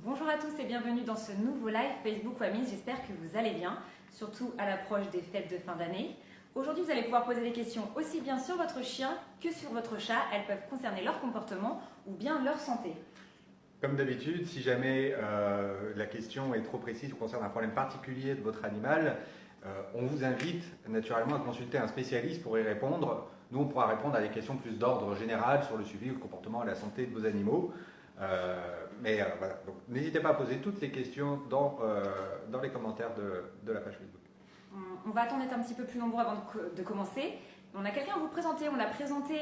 Bonjour à tous et bienvenue dans ce nouveau live Facebook Wamis. J'espère que vous allez bien, surtout à l'approche des fêtes de fin d'année. Aujourd'hui, vous allez pouvoir poser des questions aussi bien sur votre chien que sur votre chat. Elles peuvent concerner leur comportement ou bien leur santé. Comme d'habitude, si jamais la question est trop précise ou concerne un problème particulier de votre animal, on vous invite naturellement à consulter un spécialiste pour y répondre. Nous, on pourra répondre à des questions plus d'ordre général sur le suivi, le comportement et la santé de vos animaux. Voilà. Donc, n'hésitez pas à poser toutes les questions dans les commentaires de la page Facebook. On va attendre d'être un petit peu plus nombreux avant de commencer. On a quelqu'un à vous présenter, on l'a présenté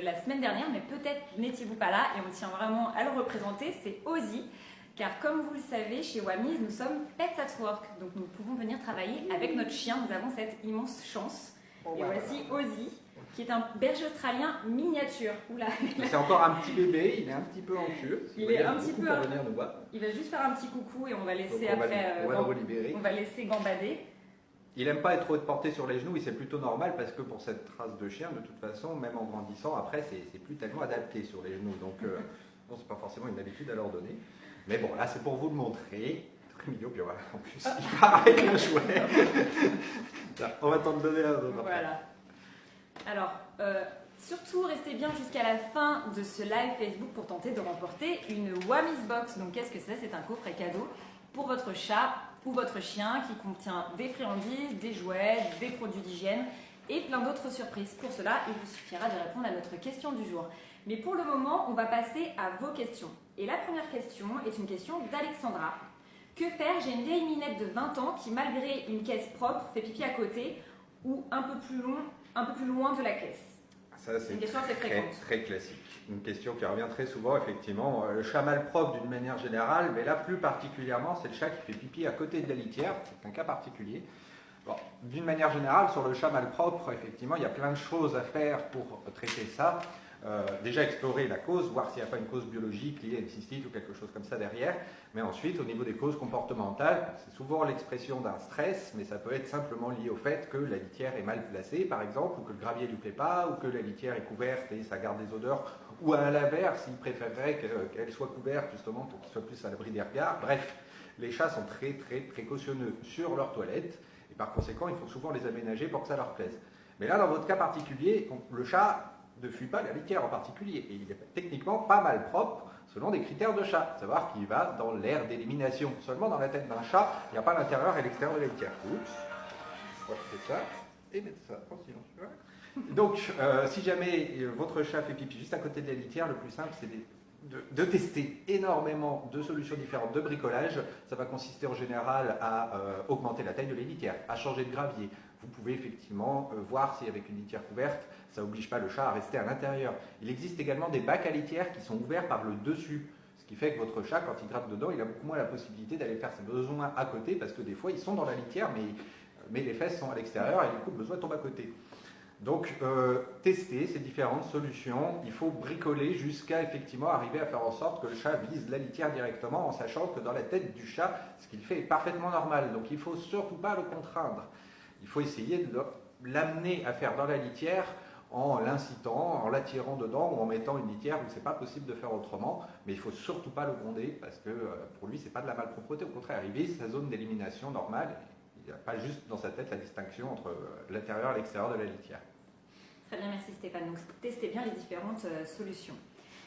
la semaine dernière, mais peut-être n'étiez-vous pas là et on tient vraiment à le représenter, c'est Ozzy. Car comme vous le savez, chez Wamis, nous sommes Pets at Work, donc nous pouvons venir travailler avec notre chien, nous avons cette immense chance. Et voici Ozzy, qui est un berger australien miniature. Oula. C'est encore un petit bébé, il est un petit peu anxieux. Il est un petit peu. Pour venir nous voir. Il va juste faire un petit coucou et on va laisser on va le relibérer. On va laisser gambader. Il n'aime pas être trop porté sur les genoux et c'est plutôt normal parce que pour cette race de chien, de toute façon, même en grandissant, après, c'est plus tellement adapté sur les genoux. Donc, bon, c'est pas forcément une habitude à leur donner. Mais bon, là, c'est pour vous le montrer. Très mignon, puis voilà. En plus, il part avec un jouet. Là, on va t'en donner un autre. Voilà. Alors, surtout, restez bien jusqu'à la fin de ce live Facebook pour tenter de remporter une Wamis Box. Donc, qu'est-ce que c'est? C'est un coffret cadeau pour votre chat ou votre chien qui contient des friandises, des jouets, des produits d'hygiène et plein d'autres surprises. Pour cela, il vous suffira de répondre à notre question du jour. Mais pour le moment, on va passer à vos questions. Et la première question est une question d'Alexandra. Que faire? J'ai une vieille minette de 20 ans qui, malgré une caisse propre, fait pipi à côté ou un peu plus loin de la caisse. Ça, c'est une question assez fréquente. Très classique. Une question qui revient très souvent, effectivement. Le chat malpropre d'une manière générale, mais là plus particulièrement, c'est le chat qui fait pipi à côté de la litière. C'est un cas particulier. Bon, d'une manière générale, sur le chat malpropre, effectivement, il y a plein de choses à faire pour traiter ça. Déjà explorer la cause, voir s'il n'y a pas une cause biologique liée à une cystite ou quelque chose comme ça derrière. Mais ensuite, au niveau des causes comportementales, c'est souvent l'expression d'un stress, mais ça peut être simplement lié au fait que la litière est mal placée, par exemple, ou que le gravier ne lui plaît pas, ou que la litière est couverte et ça garde des odeurs, ou à l'inverse, il préférerait qu'elle soit couverte justement pour qu'il soit plus à l'abri des regards. Bref, les chats sont très très précautionneux sur leurs toilettes, et par conséquent, il faut souvent les aménager pour que ça leur plaise. Mais là, dans votre cas particulier, le chat ne fuit pas la litière en particulier, et il est techniquement pas mal propre selon des critères de chat, à savoir qu'il va dans l'aire d'élimination. Seulement dans la tête d'un chat, il n'y a pas l'intérieur et l'extérieur de la litière. Oups, on va faire ça et mettre ça en silence. Donc, si jamais votre chat fait pipi juste à côté de la litière, le plus simple c'est de tester énormément de solutions différentes de bricolage. Ça va consister en général à augmenter la taille de la litière, à changer de gravier. Vous pouvez effectivement voir si avec une litière couverte, ça n'oblige pas le chat à rester à l'intérieur. Il existe également des bacs à litière qui sont ouverts par le dessus. Ce qui fait que votre chat, quand il gratte dedans, il a beaucoup moins la possibilité d'aller faire ses besoins à côté parce que des fois, ils sont dans la litière, mais les fesses sont à l'extérieur et du coup, le besoin tombe à côté. Donc, tester ces différentes solutions. Il faut bricoler jusqu'à effectivement arriver à faire en sorte que le chat vise la litière directement en sachant que dans la tête du chat, ce qu'il fait est parfaitement normal. Donc, il ne faut surtout pas le contraindre. Il faut essayer de l'amener à faire dans la litière en l'incitant, en l'attirant dedans ou en mettant une litière où ce n'est pas possible de faire autrement. Mais il ne faut surtout pas le gronder parce que pour lui, ce n'est pas de la malpropreté. Au contraire, il vise sa zone d'élimination normale. Il n'y a pas juste dans sa tête la distinction entre l'intérieur et l'extérieur de la litière. Très bien, merci Stéphane. Donc, testez bien les différentes solutions.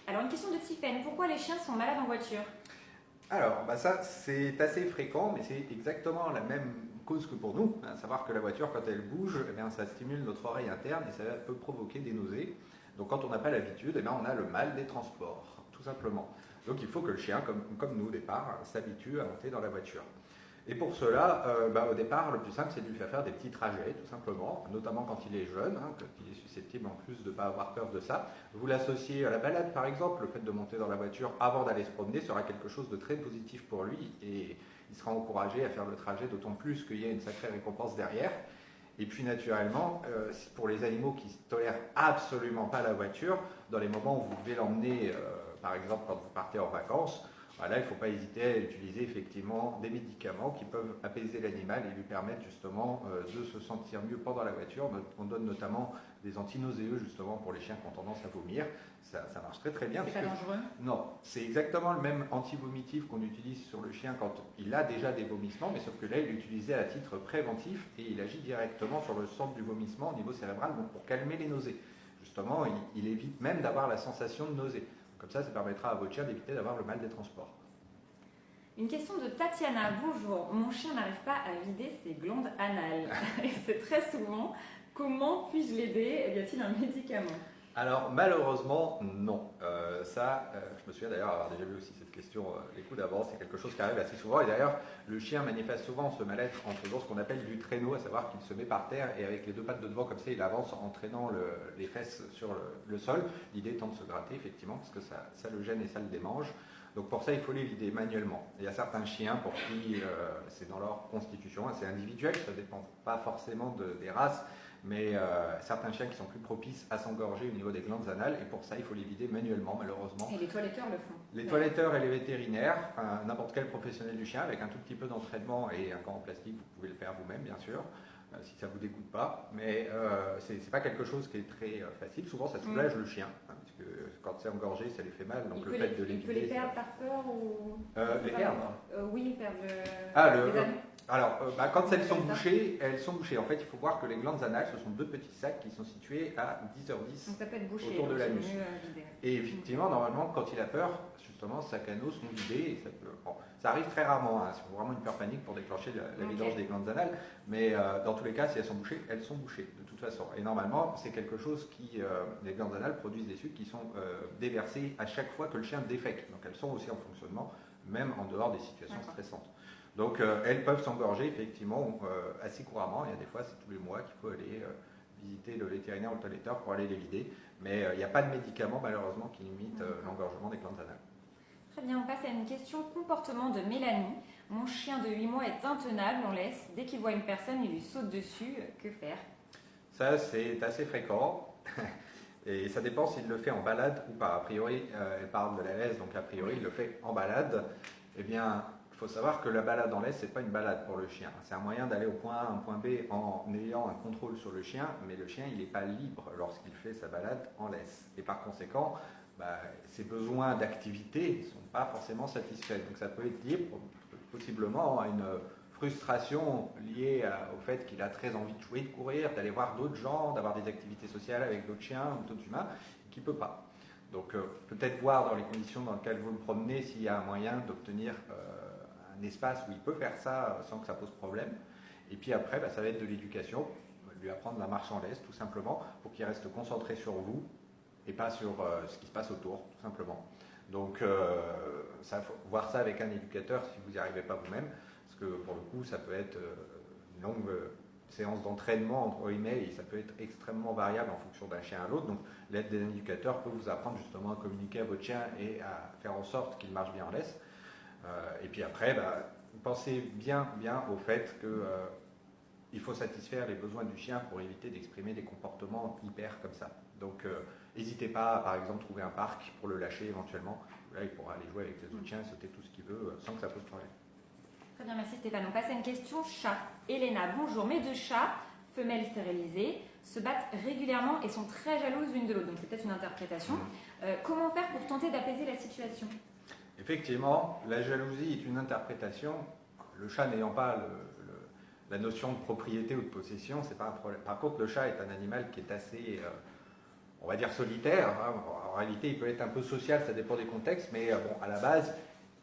Alors, une question de Tiffaine. Pourquoi les chiens sont malades en voiture? Alors, ça, c'est assez fréquent, mais c'est exactement la même cause que pour nous. À savoir que la voiture, quand elle bouge, eh bien, ça stimule notre oreille interne et ça peut provoquer des nausées. Donc, quand on n'a pas l'habitude, eh bien, on a le mal des transports, tout simplement. Donc, il faut que le chien, comme nous au départ, s'habitue à monter dans la voiture. Et pour cela, au départ, le plus simple, c'est de lui faire des petits trajets, tout simplement, notamment quand il est jeune, quand il est susceptible en plus de ne pas avoir peur de ça. Vous l'associez à la balade, par exemple, le fait de monter dans la voiture avant d'aller se promener sera quelque chose de très positif pour lui et il sera encouragé à faire le trajet, d'autant plus qu'il y a une sacrée récompense derrière. Et puis naturellement, pour les animaux qui ne tolèrent absolument pas la voiture, dans les moments où vous devez l'emmener, par exemple quand vous partez en vacances, Là, il ne faut pas hésiter à utiliser effectivement des médicaments qui peuvent apaiser l'animal et lui permettre justement de se sentir mieux pendant la voiture. On donne notamment des antinauséeux justement pour les chiens qui ont tendance à vomir. Ça marche très très bien. C'est pas dangereux? Non, c'est exactement le même anti-vomitif qu'on utilise sur le chien quand il a déjà des vomissements, mais sauf que là, il est utilisé à titre préventif et il agit directement sur le centre du vomissement au niveau cérébral, donc pour calmer les nausées. Justement, il évite même d'avoir la sensation de nausée. Comme ça permettra à votre chien d'éviter d'avoir le mal des transports. Une question de Tatiana. Bonjour, mon chien n'arrive pas à vider ses glandes anales. Et c'est très souvent. Comment puis-je l'aider? Y a-t-il un médicament? Alors malheureusement non. Je me souviens d'ailleurs avoir déjà vu aussi cette question les coups d'avance. C'est quelque chose qui arrive assez souvent et d'ailleurs le chien manifeste souvent ce mal-être en faisant ce qu'on appelle du traîneau, à savoir qu'il se met par terre et avec les deux pattes de devant comme ça il avance en traînant les fesses sur le sol. L'idée étant de se gratter effectivement parce que ça le gêne et ça le démange. Donc pour ça il faut les vider manuellement. Il y a certains chiens pour qui c'est dans leur constitution, c'est individuel, ça ne dépend pas forcément des races. Mais certains chiens qui sont plus propices à s'engorger au niveau des glandes anales, et pour ça, il faut les vider manuellement, malheureusement. Et les toiletteurs le font? Les toiletteurs et les vétérinaires, n'importe quel professionnel du chien, avec un tout petit peu d'entraînement et un gant en plastique, vous pouvez le faire vous-même, bien sûr, si ça ne vous dégoûte pas. Mais c'est pas quelque chose qui est très facile. Souvent, ça soulage le chien, parce que quand c'est engorgé, ça lui fait mal. Donc il peut les perdre par peur ou... les perdre Oui, perdre les anneaux. Alors, quand elles sont bouchées, En fait, il faut voir que les glandes anales, ce sont deux petits sacs qui sont situés à 10h10 donc ça peut être bouché, autour de l'anus. Et Mm. effectivement, normalement, quand il a peur, justement, ces sacs anneaux sont vidés. Et ça arrive très rarement. Il faut vraiment une peur panique pour déclencher la vidange des glandes anales. Mais dans tous les cas, si elles sont bouchées de toute façon. Et normalement, c'est quelque chose les glandes anales produisent des sucs qui sont déversés à chaque fois que le chien défèque. Donc elles sont aussi en fonctionnement, même en dehors des situations stressantes. Donc elles peuvent s'engorger effectivement assez couramment. Il y a des fois, c'est tous les mois qu'il faut aller visiter le vétérinaire ou le toiletteur pour aller les vider. Mais il n'y a pas de médicament malheureusement qui limite l'engorgement des glandes anales. Très bien, on passe à une question comportement de Mélanie. Mon chien de 8 mois est intenable en laisse. Dès qu'il voit une personne, il lui saute dessus. Que faire? Ça, c'est assez fréquent. Et ça dépend s'il le fait en balade ou pas. A priori, elle parle de la laisse, donc a priori, il le fait en balade. Eh bien, il faut savoir que la balade en laisse, ce n'est pas une balade pour le chien. C'est un moyen d'aller au point A, un point B en ayant un contrôle sur le chien, mais le chien, il n'est pas libre lorsqu'il fait sa balade en laisse. Et par conséquent, ses besoins d'activité ne sont pas forcément satisfaits. Donc ça peut être lié possiblement à une frustration liée au fait qu'il a très envie de jouer, de courir, d'aller voir d'autres gens, d'avoir des activités sociales avec d'autres chiens ou d'autres humains, qui ne peut pas. Donc peut-être voir dans les conditions dans lesquelles vous le promenez s'il y a un moyen d'obtenir un espace où il peut faire ça sans que ça pose problème. Et puis après, ça va être de l'éducation, lui apprendre la marche en laisse tout simplement pour qu'il reste concentré sur vous et pas sur ce qui se passe autour tout simplement. Donc faut voir ça avec un éducateur si vous n'y arrivez pas vous-même, parce que pour le coup ça peut être une longue séance d'entraînement entre guillemets et ça peut être extrêmement variable en fonction d'un chien à l'autre. Donc l'aide d'un éducateur peut vous apprendre justement à communiquer à votre chien et à faire en sorte qu'il marche bien en laisse. Et puis après, pensez bien au fait qu'il faut satisfaire les besoins du chien pour éviter d'exprimer des comportements hyper comme ça. Donc n'hésitez pas à par exemple trouver un parc pour le lâcher éventuellement. Là il pourra aller jouer avec les autres chiens, sauter tout ce qu'il veut sans que ça pose problème. Très bien, merci Stéphane. On passe à une question chat. Elena, bonjour. Mes deux chats, femelles stérilisées, se battent régulièrement et sont très jalouses l'une de l'autre. Donc c'est peut-être une interprétation. Comment faire pour tenter d'apaiser la situation? Effectivement, la jalousie est une interprétation. Le chat n'ayant pas la notion de propriété ou de possession, c'est pas un problème. Par contre, le chat est un animal qui est assez, on va dire, solitaire. En réalité, il peut être un peu social, ça dépend des contextes, mais à la base,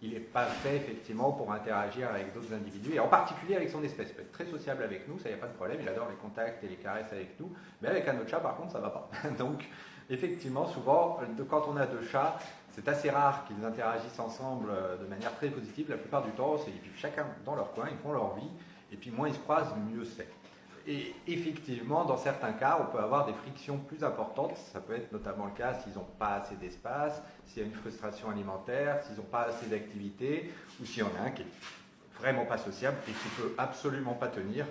il n'est pas fait effectivement pour interagir avec d'autres individus, et en particulier avec son espèce. Il peut être très sociable avec nous, ça, il n'y a pas de problème, il adore les contacts et les caresses avec nous, mais avec un autre chat, par contre, ça ne va pas. Donc, effectivement, souvent, quand on a deux chats, c'est assez rare qu'ils interagissent ensemble de manière très positive. La plupart du temps, ils vivent chacun dans leur coin, ils font leur vie, et puis moins ils se croisent, mieux c'est. Et effectivement, dans certains cas, on peut avoir des frictions plus importantes. Ça peut être notamment le cas s'ils n'ont pas assez d'espace, s'il y a une frustration alimentaire, s'ils n'ont pas assez d'activité, ou s'il y en a un qui est vraiment pas sociable et qui ne peut absolument pas tenir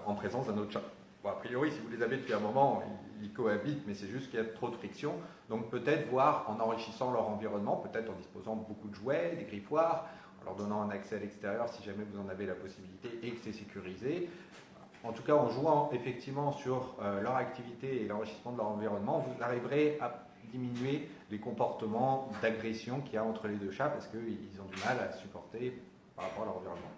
en présence d'un autre chat. Bon, a priori, si vous les avez depuis un moment, ils cohabitent, mais c'est juste qu'il y a trop de friction. Donc peut-être voir en enrichissant leur environnement, peut-être en disposant de beaucoup de jouets, des griffoirs, en leur donnant un accès à l'extérieur si jamais vous en avez la possibilité et que c'est sécurisé. En tout cas, en jouant effectivement sur leur activité et l'enrichissement de leur environnement, vous arriverez à diminuer les comportements d'agression qu'il y a entre les deux chats parce qu'ils ont du mal à supporter par rapport à leur environnement.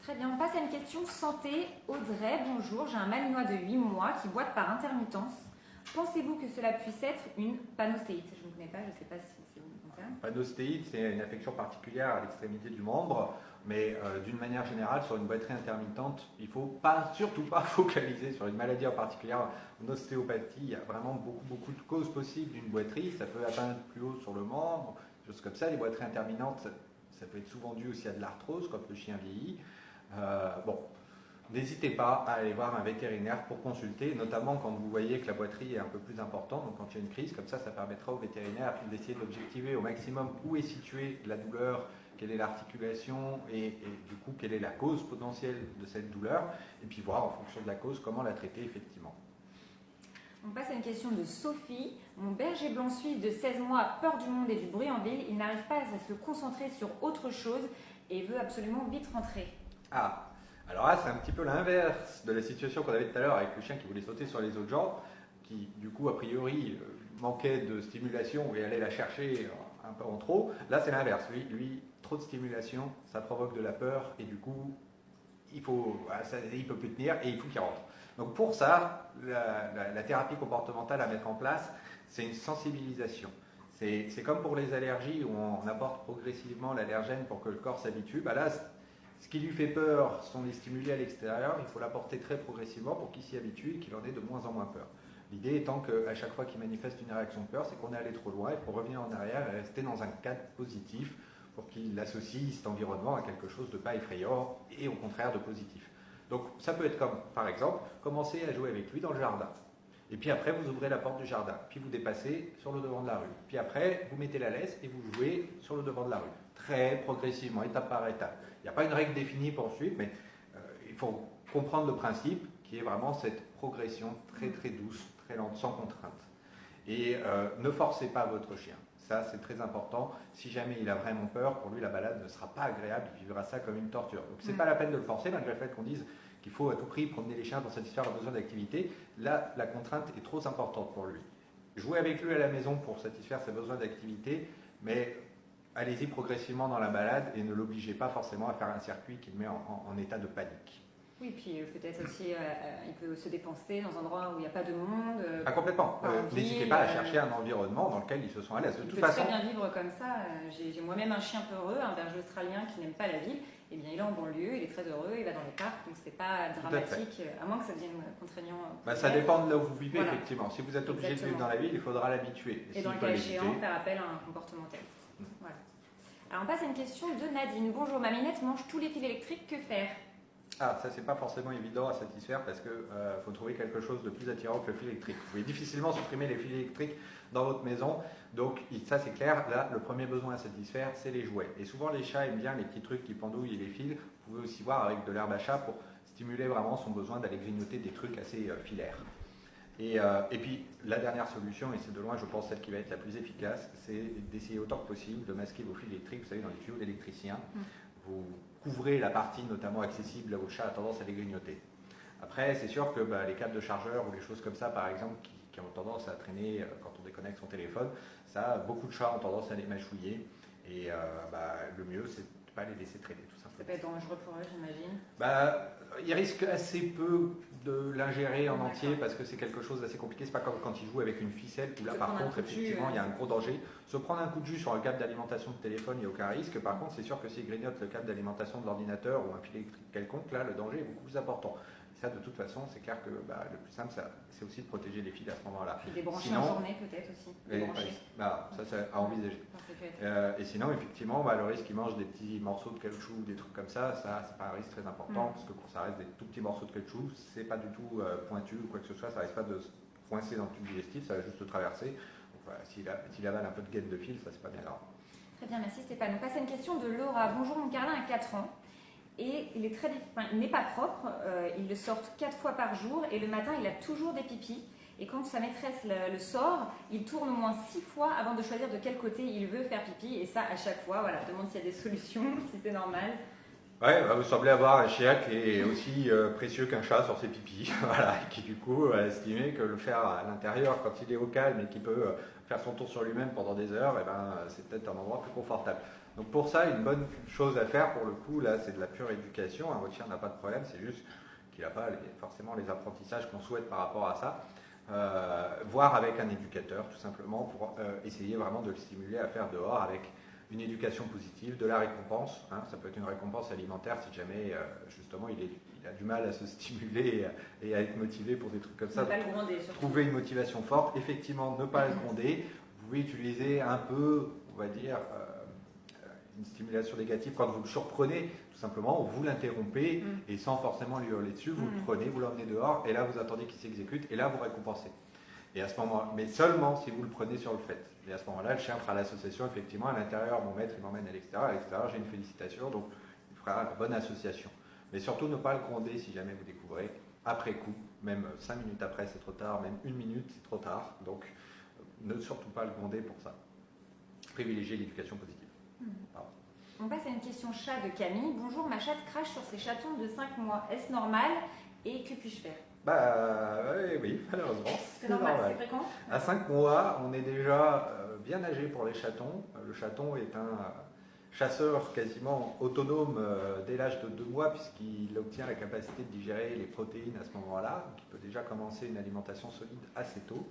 Très bien, on passe à une question santé. Audrey, bonjour, j'ai un malinois de 8 mois qui boite par intermittence. Pensez-vous que cela puisse être une panostéite? Je ne connais pas, je ne sais pas si c'est le bon terme. Panostéite, c'est une affection particulière à l'extrémité du membre, mais d'une manière générale, sur une boiterie intermittente, il ne faut surtout pas focaliser sur une maladie en particulier. En ostéopathie, il y a vraiment beaucoup de causes possibles d'une boiterie. Ça peut atteindre plus haut sur le membre, des choses comme ça. Les boiteries intermittentes, ça peut être souvent dû aussi à de l'arthrose quand le chien vieillit. Bon, n'hésitez pas à aller voir un vétérinaire pour consulter, notamment quand vous voyez que la boiterie est un peu plus importante, donc quand il y a une crise, comme ça permettra au vétérinaire d'essayer d'objectiver au maximum où est située la douleur, quelle est l'articulation et du coup quelle est la cause potentielle de cette douleur, et puis voir en fonction de la cause comment la traiter effectivement. On passe à une question de Sophie. Mon berger blanc suisse de 16 mois a peur du monde et du bruit en ville. Il n'arrive pas à se concentrer sur autre chose et veut absolument vite rentrer. Ah, alors là c'est un petit peu l'inverse de la situation qu'on avait tout à l'heure avec le chien qui voulait sauter sur les autres gens, qui du coup a priori manquait de stimulation et allait la chercher un peu en trop. Là c'est l'inverse, lui trop de stimulation, ça provoque de la peur et du coup il ne peut plus tenir et il faut qu'il rentre. Donc pour ça, la thérapie comportementale à mettre en place, c'est une sensibilisation. C'est comme pour les allergies où on apporte progressivement l'allergène pour que le corps s'habitue. Là, ce qui lui fait peur sont les stimuli à l'extérieur, il faut l'apporter très progressivement pour qu'il s'y habitue et qu'il en ait de moins en moins peur. L'idée étant qu'à chaque fois qu'il manifeste une réaction de peur, c'est qu'on est allé trop loin et pour revenir en arrière et rester dans un cadre positif pour qu'il associe cet environnement à quelque chose de pas effrayant et au contraire de positif. Donc ça peut être comme, par exemple, commencer à jouer avec lui dans le jardin. Et puis après, vous ouvrez la porte du jardin, puis vous dépassez sur le devant de la rue. Puis après, vous mettez la laisse et vous jouez sur le devant de la rue. Très progressivement, étape par étape. Il n'y a pas une règle définie pour suivre, mais il faut comprendre le principe qui est vraiment cette progression très très douce, très lente, sans contrainte. Et ne forcez pas votre chien. Ça, c'est très important. Si jamais il a vraiment peur, pour lui, la balade ne sera pas agréable. Il vivra ça comme une torture. Donc, ce n'est pas la peine de le forcer, malgré le fait qu'on dise qu'il faut à tout prix promener les chiens pour satisfaire leurs besoins d'activité. Là, la contrainte est trop importante pour lui. Jouez avec lui à la maison pour satisfaire ses besoins d'activité, mais allez-y progressivement dans la balade et ne l'obligez pas forcément à faire un circuit qui le met en état de panique. Oui, puis peut-être aussi, il peut se dépenser dans un endroit où il n'y a pas de monde. Complètement. N'hésitez pas à chercher un environnement dans lequel ils se sentent à l'aise. De toute façon, très bien vivre comme ça. J'ai moi-même un chien peureux, un berger australien qui n'aime pas la ville. Eh bien, il est en banlieue, il est très heureux, il va dans les parcs, donc c'est pas dramatique, à moins que ça devienne contraignant. Ça dépend de là où vous vivez, voilà. Effectivement. Si vous êtes obligé Exactement. de vivre dans la ville, il faudra l'habituer. Et dans le cas échéant, faire appel à un comportementaliste. Voilà. Alors, on passe à une question de Nadine. Bonjour, ma minette mange tous les fils électriques, que faire? Ah, ça c'est pas forcément évident à satisfaire parce qu'il faut trouver quelque chose de plus attirant que le fil électrique. Vous pouvez difficilement supprimer les fils électriques dans votre maison, donc ça c'est clair, là le premier besoin à satisfaire c'est les jouets. Et souvent les chats aiment bien les petits trucs qui pendouillent et les fils. Vous pouvez aussi voir avec de l'herbe à chat pour stimuler vraiment son besoin d'aller grignoter des trucs assez filaires. Et puis la dernière solution, et c'est de loin je pense celle qui va être la plus efficace, c'est d'essayer autant que possible de masquer vos fils électriques, vous savez dans les tuyaux d'électricien. Vous couvrez la partie notamment accessible là où le chat a tendance à les grignoter. Après, c'est sûr que les câbles de chargeur ou les choses comme ça, par exemple, qui ont tendance à traîner quand on déconnecte son téléphone, ça, beaucoup de chats ont tendance à les mâchouiller. Et le mieux, c'est de ne pas les laisser traîner, tout simplement. Ça peut être dangereux pour eux, j'imagine. Il risque assez peu de l'ingérer en entier parce que c'est quelque chose d'assez compliqué. C'est pas comme quand il joue avec une ficelle où là, par contre, effectivement, il y a un gros danger. Se prendre un coup de jus sur un câble d'alimentation de téléphone, il n'y a aucun risque. Par contre, c'est sûr que s'il grignote le câble d'alimentation de l'ordinateur ou un fil électrique quelconque, là, le danger est beaucoup plus important. Et ça, de toute façon, c'est clair que le plus simple, c'est aussi de protéger les fils à ce moment-là. Et débrancher en journée, peut-être aussi. Ça, c'est à envisager. Et sinon, effectivement, le risque qu'il mange des petits morceaux de caoutchouc, des trucs comme ça, c'est pas un risque très important, parce que ça reste des tout petits morceaux de caoutchouc, c'est pas du tout pointu ou quoi que ce soit, ça risque pas de se coincer dans le tube digestif, ça va juste traverser. Donc voilà, s'il avale un peu de gaine de fil, ça c'est pas bien grave. Très bien, merci Stéphane. On passe à une question de Laura. Bonjour, mon Carlin a 4 ans. et il est il n'est pas propre. Il le sort 4 fois par jour et le matin, il a toujours des pipis. Et quand sa maîtresse le sort, il tourne au moins 6 fois avant de choisir de quel côté il veut faire pipi. Et ça, à chaque fois, voilà, demande s'il y a des solutions, si c'est normal. Ouais, bah, vous semblez avoir un chien qui est aussi précieux qu'un chat sur ses pipis, voilà, et qui du coup a estimé que le faire à l'intérieur quand il est au calme et qu'il peut faire son tour sur lui-même pendant des heures, eh ben, c'est peut-être un endroit plus confortable. Donc pour ça, une bonne chose à faire pour le coup, là, c'est de la pure éducation. Votre chien n'a pas de problème, c'est juste qu'il n'a pas forcément les apprentissages qu'on souhaite par rapport à ça. Voir avec un éducateur tout simplement pour essayer vraiment de le stimuler à faire dehors avec une éducation positive, de la récompense, hein, ça peut être une récompense alimentaire si jamais justement il a du mal à se stimuler et à être motivé pour des trucs comme ça. Ne pas le gronder, surtout. Trouver une motivation forte, effectivement ne pas le gronder, vous pouvez utiliser un peu, on va dire, une stimulation négative quand vous le surprenez, tout simplement, vous l'interrompez et sans forcément lui hurler dessus, vous le prenez, vous l'emmenez dehors et là vous attendez qu'il s'exécute et là vous récompensez. Et à ce moment-là, mais seulement si vous le prenez sur le fait. Et à ce moment-là, le chien fera l'association, effectivement, à l'intérieur, mon maître, il m'emmène à l'extérieur, j'ai une félicitation, donc il fera la bonne association. Mais surtout, ne pas le gronder si jamais vous découvrez, après coup, même 5 minutes après, c'est trop tard, même 1 minute, c'est trop tard. Donc, ne surtout pas le gronder pour ça. Privilégiez l'éducation positive. On passe à une question chat de Camille. Bonjour, ma chatte crache sur ses chatons de 5 mois. Est-ce normal et que puis-je faire? Bah oui, malheureusement. C'est normal, c'est fréquent. À 5 mois, on est déjà bien âgé pour les chatons. Le chaton est un chasseur quasiment autonome dès l'âge de 2 mois, puisqu'il obtient la capacité de digérer les protéines à ce moment-là. Donc il peut déjà commencer une alimentation solide assez tôt.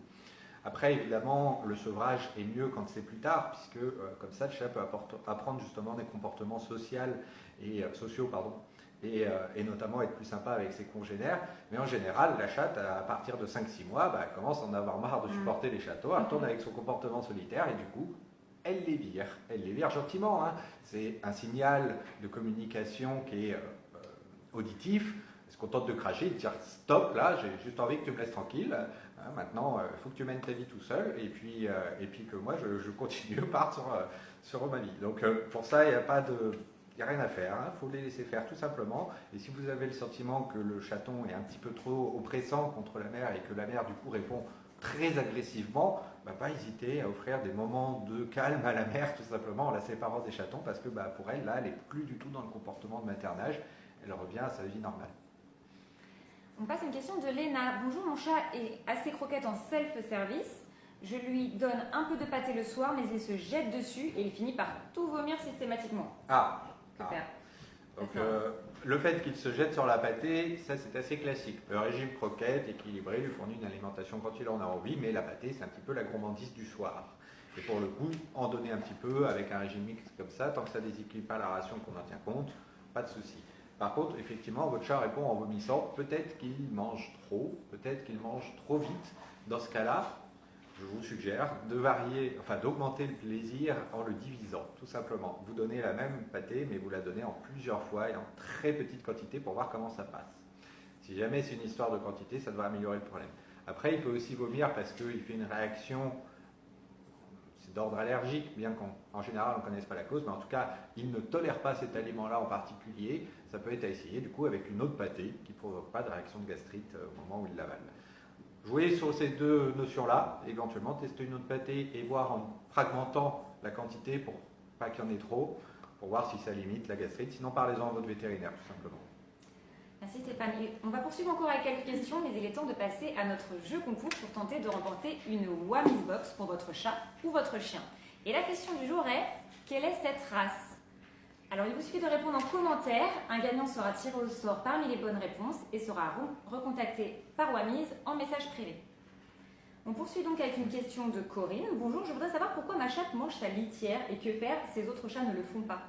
Après, évidemment, le sevrage est mieux quand c'est plus tard, puisque comme ça, le chat peut apprendre justement des comportements sociaux, et notamment être plus sympa avec ses congénères. Mais en général, la chatte, à partir de 5-6 mois, elle commence à en avoir marre de supporter les châteaux, elle retourne avec son comportement solitaire et du coup, elle les vire. Elle les vire gentiment. Hein. C'est un signal de communication qui est auditif. Elle se contente de cracher, de dire stop, là, j'ai juste envie que tu me laisses tranquille. Hein, maintenant, il faut que tu mènes ta vie tout seul et puis que moi, je continue, parte sur ma vie. Donc pour ça, il n'y a pas de... Il n'y a rien à faire, il faut les laisser faire tout simplement. Et si vous avez le sentiment que le chaton est un petit peu trop oppressant contre la mère et que la mère du coup répond très agressivement, pas hésiter à offrir des moments de calme à la mère tout simplement en la séparant des chatons parce que pour elle, là, elle n'est plus du tout dans le comportement de maternage, elle revient à sa vie normale. On passe à une question de Léna. Bonjour, mon chat est assez croquette en self-service. Je lui donne un peu de pâté le soir, mais il se jette dessus et il finit par tout vomir systématiquement. Que faire? Donc le fait qu'il se jette sur la pâtée, ça c'est assez classique. Le régime croquette équilibré lui fournit une alimentation quand il en a envie, mais la pâtée c'est un petit peu la gourmandise du soir. Et pour le coup, en donner un petit peu avec un régime mixte comme ça, tant que ça ne déséquilibre pas la ration qu'on en tient compte, pas de souci. Par contre, effectivement, votre chat répond en vomissant, peut-être qu'il mange trop, peut-être qu'il mange trop vite. Dans ce cas-là, je vous suggère de varier, d'augmenter le plaisir en le divisant, tout simplement. Vous donnez la même pâtée, mais vous la donnez en plusieurs fois et en très petite quantité pour voir comment ça passe. Si jamais c'est une histoire de quantité, ça devrait améliorer le problème. Après, il peut aussi vomir parce qu'il fait une réaction, c'est d'ordre allergique, bien qu'en général on ne connaisse pas la cause, mais en tout cas, il ne tolère pas cet aliment-là en particulier. Ça peut être à essayer du coup avec une autre pâtée qui ne provoque pas de réaction de gastrite au moment où il l'avale. Jouer sur ces deux notions-là, éventuellement tester une autre pâtée et voir en fragmentant la quantité pour pas qu'il y en ait trop, pour voir si ça limite la gastrite. Sinon, parlez-en à votre vétérinaire, tout simplement. Merci Stéphane. On va poursuivre encore avec quelques questions, mais il est temps de passer à notre jeu concours pour tenter de remporter une Wamisbox pour votre chat ou votre chien. Et la question du jour est, quelle est cette race? Alors, il vous suffit de répondre en commentaire. Un gagnant sera tiré au sort parmi les bonnes réponses et sera recontacté par Wamiz en message privé. On poursuit donc avec une question de Corinne. Bonjour, je voudrais savoir pourquoi ma chatte mange sa litière et que faire, ces autres chats ne le font pas.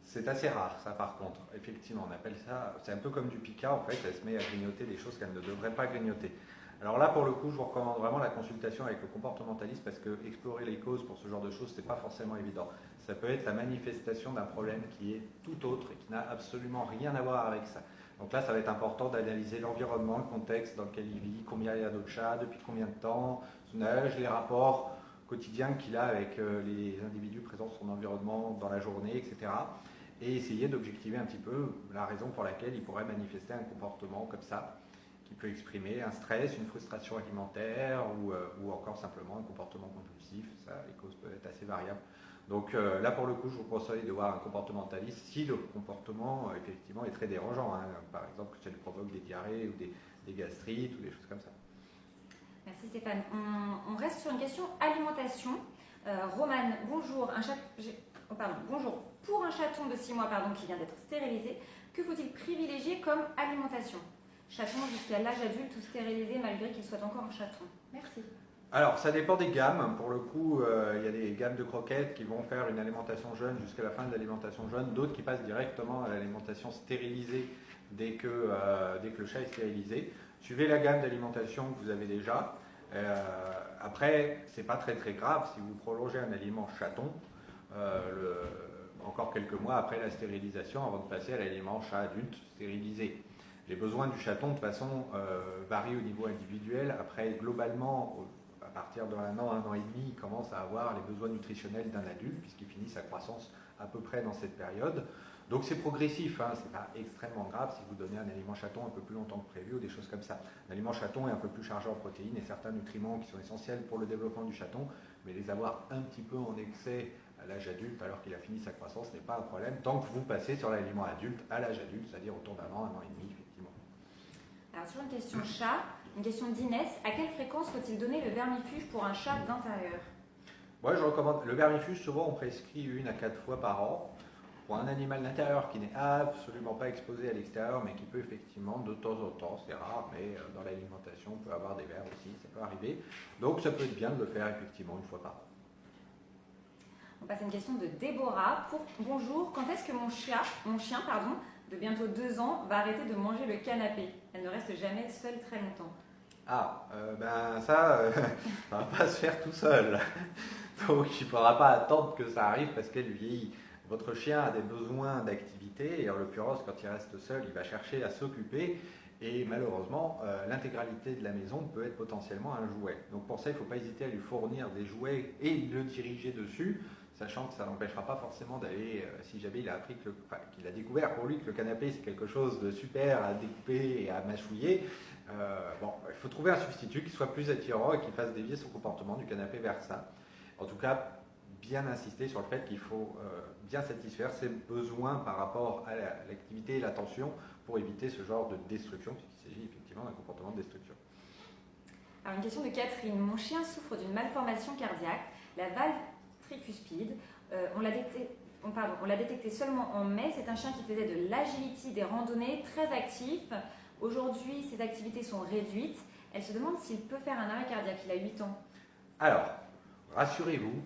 C'est assez rare, ça, par contre. Effectivement, on appelle ça... C'est un peu comme du pica, en fait. Elle se met à grignoter des choses qu'elle ne devrait pas grignoter. Alors là, pour le coup, je vous recommande vraiment la consultation avec le comportementaliste parce que explorer les causes pour ce genre de choses, c'est pas forcément évident. Ça peut être la manifestation d'un problème qui est tout autre et qui n'a absolument rien à voir avec ça. Donc là, ça va être important d'analyser l'environnement, le contexte dans lequel il vit, combien il y a d'autres chats, depuis combien de temps, son âge, les rapports quotidiens qu'il a avec les individus présents dans son environnement dans la journée, etc. et essayer d'objectiver un petit peu la raison pour laquelle il pourrait manifester un comportement comme ça, qui peut exprimer un stress, une frustration alimentaire ou encore simplement un comportement compulsif. Ça, les causes peuvent être assez variables. Donc là, pour le coup, je vous conseille de voir un comportementaliste si le comportement, effectivement, est très dérangeant. Hein. Par exemple, que ça lui provoque des diarrhées ou des gastrites ou des choses comme ça. Merci Stéphane. On reste sur une question alimentation. Romane, bonjour. Bonjour. Pour un chaton de 6 mois qui vient d'être stérilisé, que faut-il privilégier comme alimentation? Chaton jusqu'à l'âge adulte ou stérilisé malgré qu'il soit encore un chaton? Merci. Alors, ça dépend des gammes. Pour le coup, il y a des gammes de croquettes qui vont faire une alimentation jeune jusqu'à la fin de l'alimentation jeune, d'autres qui passent directement à l'alimentation stérilisée dès que le chat est stérilisé. Suivez la gamme d'alimentation que vous avez déjà. Après, c'est pas très très grave si vous prolongez un aliment chaton encore quelques mois après la stérilisation avant de passer à l'aliment chat adulte stérilisé. Les besoins du chaton de toute façon varient au niveau individuel. Après, globalement, à partir de 1 an et demi, il commence à avoir les besoins nutritionnels d'un adulte puisqu'il finit sa croissance à peu près dans cette période. Donc c'est progressif, hein, c'est pas extrêmement grave si vous donnez un aliment chaton un peu plus longtemps que prévu ou des choses comme ça. L'aliment chaton est un peu plus chargé en protéines et certains nutriments qui sont essentiels pour le développement du chaton, mais les avoir un petit peu en excès à l'âge adulte alors qu'il a fini sa croissance n'est pas un problème tant que vous passez sur l'aliment adulte à l'âge adulte, c'est-à-dire autour d'1 an et demi, effectivement. Alors sur une question chat, une question d'Inès, à quelle fréquence faut-il donner le vermifuge pour un chat d'intérieur? Moi je recommande le vermifuge, souvent on prescrit 1 à 4 fois par an. Pour un animal d'intérieur qui n'est absolument pas exposé à l'extérieur, mais qui peut effectivement de temps en temps, c'est rare, mais dans l'alimentation, on peut avoir des vers aussi, ça peut arriver. Donc ça peut être bien de le faire effectivement 1 fois par an. On passe à une question de Déborah. Bonjour, quand est-ce que mon chien, de bientôt 2 ans, va arrêter de manger le canapé? Elle ne reste jamais seule très longtemps. Ça va pas se faire tout seul. Donc il ne faudra pas attendre que ça arrive parce qu'elle vieillit. Votre chien a des besoins d'activité et en l'occurrence, quand il reste seul, il va chercher à s'occuper et malheureusement, l'intégralité de la maison peut être potentiellement un jouet. Donc pour ça, il ne faut pas hésiter à lui fournir des jouets et le diriger dessus, sachant que ça n'empêchera pas forcément d'aller, si jamais il a appris qu'il a découvert pour lui que le canapé c'est quelque chose de super à découper et à mâchouiller. Il faut trouver un substitut qui soit plus attirant et qui fasse dévier son comportement du canapé vers ça. En tout cas, bien insister sur le fait qu'il faut bien satisfaire ses besoins par rapport à l'activité et l'attention pour éviter ce genre de destruction, puisqu'il s'agit effectivement d'un comportement de destruction. Alors une question de Catherine. Mon chien souffre d'une malformation cardiaque, la valve tricuspide. On l'a détecté seulement en mai. C'est un chien qui faisait de l'agility, des randonnées, très actif. Aujourd'hui, ses activités sont réduites. Elle se demande s'il peut faire un arrêt cardiaque. Il a 8 ans. Alors, rassurez-vous,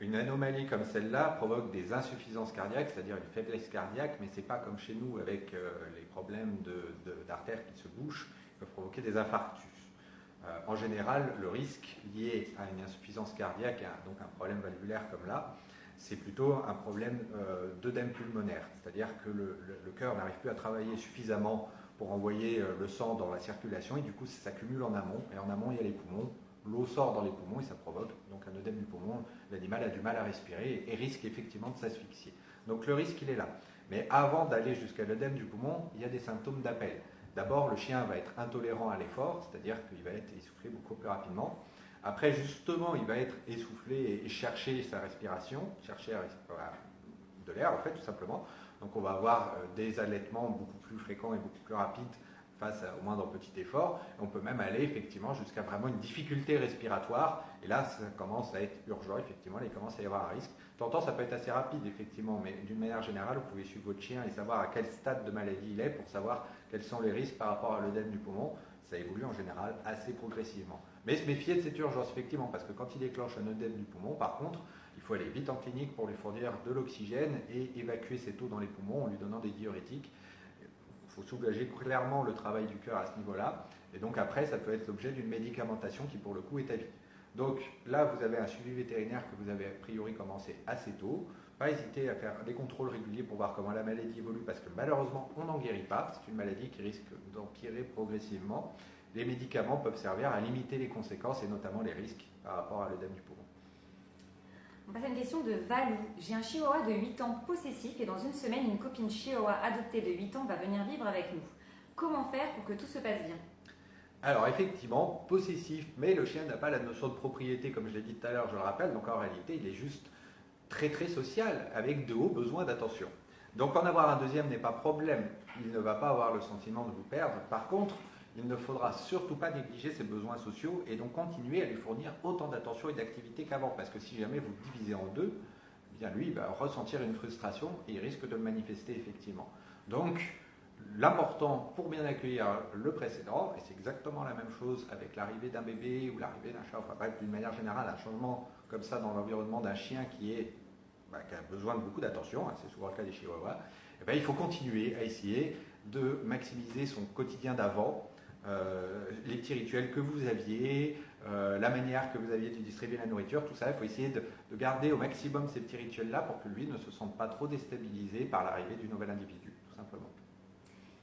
une anomalie comme celle-là provoque des insuffisances cardiaques, c'est-à-dire une faiblesse cardiaque, mais ce n'est pas comme chez nous avec les problèmes d'artères qui se bouchent, qui peuvent provoquer des infarctus. En général, le risque lié à une insuffisance cardiaque, donc un problème valvulaire comme là, c'est plutôt un problème d'œdème pulmonaire, c'est-à-dire que le cœur n'arrive plus à travailler suffisamment pour envoyer le sang dans la circulation et du coup ça s'accumule en amont, et en amont il y a les poumons. L'eau sort dans les poumons et ça provoque donc un œdème du poumon. L'animal a du mal à respirer et risque effectivement de s'asphyxier. Donc le risque, il est là. Mais avant d'aller jusqu'à l'œdème du poumon, il y a des symptômes d'appel. D'abord, le chien va être intolérant à l'effort, c'est-à-dire qu'il va être essoufflé beaucoup plus rapidement. Après, justement, il va être essoufflé et chercher sa respiration, chercher de l'air, en fait, tout simplement. Donc on va avoir des allaitements beaucoup plus fréquents et beaucoup plus rapides face au moindre petit effort. On peut même aller effectivement jusqu'à vraiment une difficulté respiratoire. Et là, ça commence à être urgent, effectivement, là, il commence à y avoir un risque. De temps en temps, ça peut être assez rapide, effectivement, mais d'une manière générale, vous pouvez suivre votre chien et savoir à quel stade de maladie il est pour savoir quels sont les risques par rapport à l'œdème du poumon. Ça évolue en général assez progressivement. Mais se méfier de cette urgence, effectivement, parce que quand il déclenche un œdème du poumon, par contre, il faut aller vite en clinique pour lui fournir de l'oxygène et évacuer cette eau dans les poumons en lui donnant des diurétiques. Il faut soulager clairement le travail du cœur à ce niveau-là. Et donc après, ça peut être l'objet d'une médicamentation qui, pour le coup, est à vie. Donc là, vous avez un suivi vétérinaire que vous avez a priori commencé assez tôt. Pas hésiter à faire des contrôles réguliers pour voir comment la maladie évolue, parce que malheureusement, on n'en guérit pas. C'est une maladie qui risque d'empirer progressivement. Les médicaments peuvent servir à limiter les conséquences et notamment les risques par rapport à l'œdème du poumon. On passe à une question de Valou. J'ai un chihuahua de 8 ans possessif et dans une semaine, une copine chihuahua adoptée de 8 ans va venir vivre avec nous. Comment faire pour que tout se passe bien? Alors effectivement, possessif, mais le chien n'a pas la notion de propriété comme je l'ai dit tout à l'heure, je le rappelle, donc en réalité il est juste très très social, avec de hauts besoins d'attention. Donc en avoir un deuxième n'est pas problème, il ne va pas avoir le sentiment de vous perdre. Par contre, il ne faudra surtout pas négliger ses besoins sociaux et donc continuer à lui fournir autant d'attention et d'activité qu'avant, parce que si jamais vous le divisez en deux, eh bien lui il va ressentir une frustration et il risque de le manifester effectivement. Donc l'important pour bien accueillir le précédent, et c'est exactement la même chose avec l'arrivée d'un bébé ou l'arrivée d'un chat, enfin bref, d'une manière générale, un changement comme ça dans l'environnement d'un chien qui a besoin de beaucoup d'attention, hein, c'est souvent le cas des chihuahuas, et bien, il faut continuer à essayer de maximiser son quotidien d'avant, les petits rituels que vous aviez, la manière que vous aviez de distribuer la nourriture, tout ça, il faut essayer de garder au maximum ces petits rituels-là pour que lui ne se sente pas trop déstabilisé par l'arrivée du nouvel individu, tout simplement.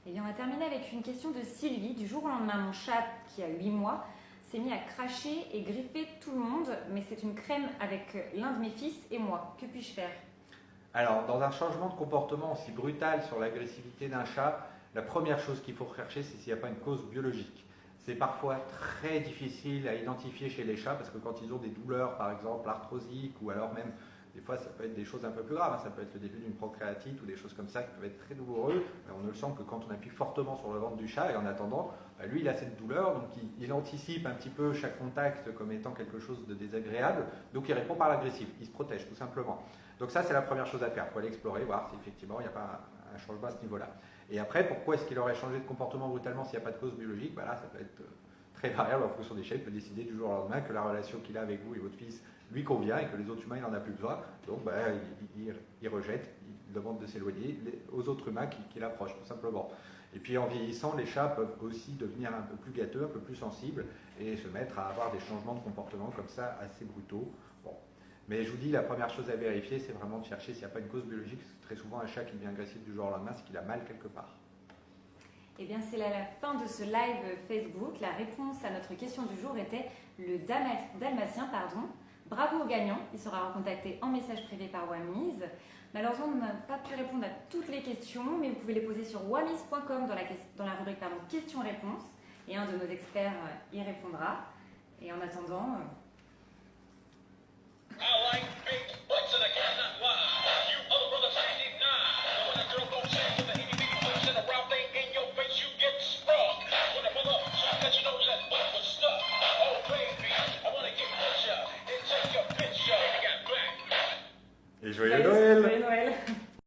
Et bien, on va terminer avec une question de Sylvie. Du jour au lendemain, mon chat, qui a 8 mois, s'est mis à cracher et griffer tout le monde, mais c'est une crème avec l'un de mes fils et moi. Que puis-je faire? Alors, dans un changement de comportement aussi brutal sur l'agressivité d'un chat, la première chose qu'il faut rechercher, c'est s'il n'y a pas une cause biologique. C'est parfois très difficile à identifier chez les chats, parce que quand ils ont des douleurs, par exemple arthrosiques, ou alors même, des fois, ça peut être des choses un peu plus graves, hein, ça peut être le début d'une procréatite ou des choses comme ça qui peuvent être très douloureux. On ne le sent que quand on appuie fortement sur le ventre du chat, et en attendant, lui, il a cette douleur, donc il anticipe un petit peu chaque contact comme étant quelque chose de désagréable, donc il répond par l'agressif, il se protège tout simplement. Donc ça, c'est la première chose à faire, il faut aller explorer, voir si effectivement il n'y a pas un changement à ce niveau-là. Et après, pourquoi est-ce qu'il aurait changé de comportement brutalement s'il n'y a pas de cause biologique? Là, ça peut être très variable en fonction des chats. Il peut décider du jour au lendemain que la relation qu'il a avec vous et votre fils lui convient et que les autres humains, il n'en a plus besoin. Donc, il rejette, il demande de s'éloigner aux autres humains qui l'approchent, tout simplement. Et puis, en vieillissant, les chats peuvent aussi devenir un peu plus gâteux, un peu plus sensibles et se mettre à avoir des changements de comportement comme ça, assez brutaux. Bon. Mais je vous dis, la première chose à vérifier, c'est vraiment de chercher s'il n'y a pas une cause biologique. Très souvent, un chat qui devient agressif du jour au lendemain, c'est qu'il a mal quelque part. Eh bien, c'est la fin de ce live Facebook. La réponse à notre question du jour était le dalmatien, pardon. Bravo au gagnant, il sera recontacté en message privé par Wamiz. Malheureusement, on n'a pas pu répondre à toutes les questions, mais vous pouvez les poser sur wamiz.com dans la rubrique questions-réponses, et un de nos experts y répondra. Et en attendant... Et joyeux